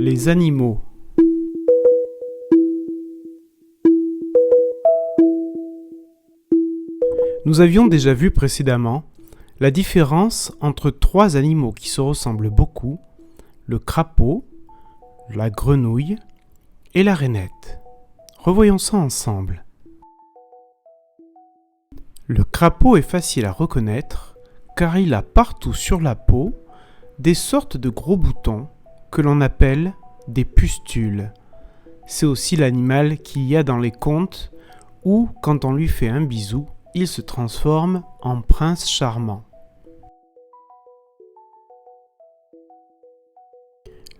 Les animaux. Nous avions déjà vu précédemment la différence entre trois animaux qui se ressemblent beaucoup, le crapaud, la grenouille et la rainette. Revoyons ça ensemble. Le crapaud est facile à reconnaître car il a partout sur la peau des sortes de gros boutons que l'on appelle des pustules. C'est aussi l'animal qu'il y a dans les contes où, quand on lui fait un bisou, il se transforme en prince charmant.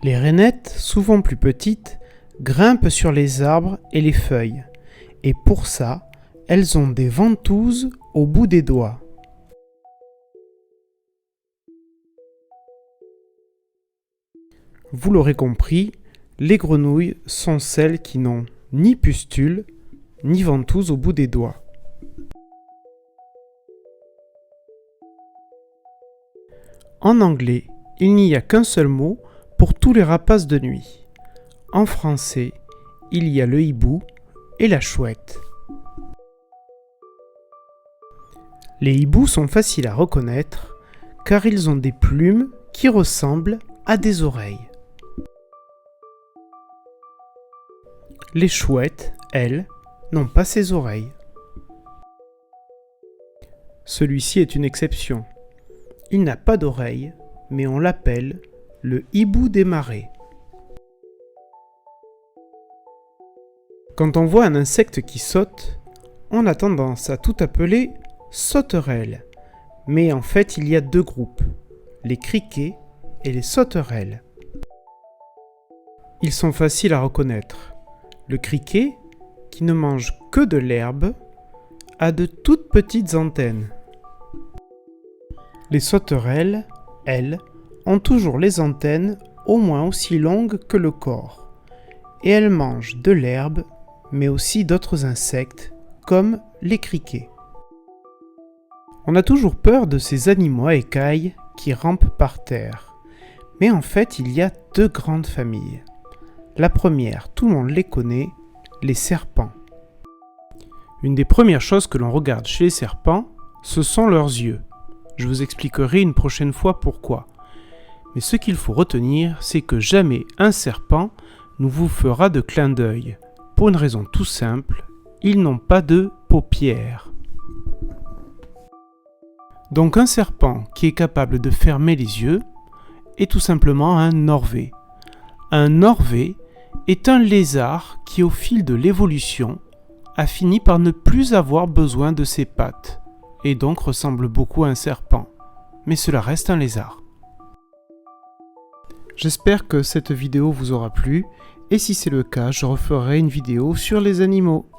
Les rainettes, souvent plus petites, grimpent sur les arbres et les feuilles, et pour ça, elles ont des ventouses au bout des doigts. Vous l'aurez compris, les grenouilles sont celles qui n'ont ni pustules, ni ventouses au bout des doigts. En anglais, il n'y a qu'un seul mot pour tous les rapaces de nuit. En français, il y a le hibou et la chouette. Les hiboux sont faciles à reconnaître car ils ont des plumes qui ressemblent à des oreilles. Les chouettes, elles, n'ont pas ces oreilles. Celui-ci est une exception. Il n'a pas d'oreilles, mais on l'appelle le hibou des marais. Quand on voit un insecte qui saute, on a tendance à tout appeler sauterelle. Mais en fait, il y a deux groupes, les criquets et les sauterelles. Ils sont faciles à reconnaître. Le criquet, qui ne mange que de l'herbe, a de toutes petites antennes. Les sauterelles, elles, ont toujours les antennes au moins aussi longues que le corps. Et elles mangent de l'herbe, mais aussi d'autres insectes, comme les criquets. On a toujours peur de ces animaux à écailles qui rampent par terre. Mais en fait, il y a deux grandes familles. La première, tout le monde les connaît, les serpents. Une des premières choses que l'on regarde chez les serpents, ce sont leurs yeux. Je vous expliquerai une prochaine fois pourquoi. Mais ce qu'il faut retenir, c'est que jamais un serpent ne vous fera de clin d'œil. Pour une raison tout simple, ils n'ont pas de paupières. Donc un serpent qui est capable de fermer les yeux est tout simplement un orvé. Un orvé est un lézard qui, au fil de l'évolution, a fini par ne plus avoir besoin de ses pattes, et donc ressemble beaucoup à un serpent. Mais cela reste un lézard. J'espère que cette vidéo vous aura plu, et si c'est le cas, je referai une vidéo sur les animaux.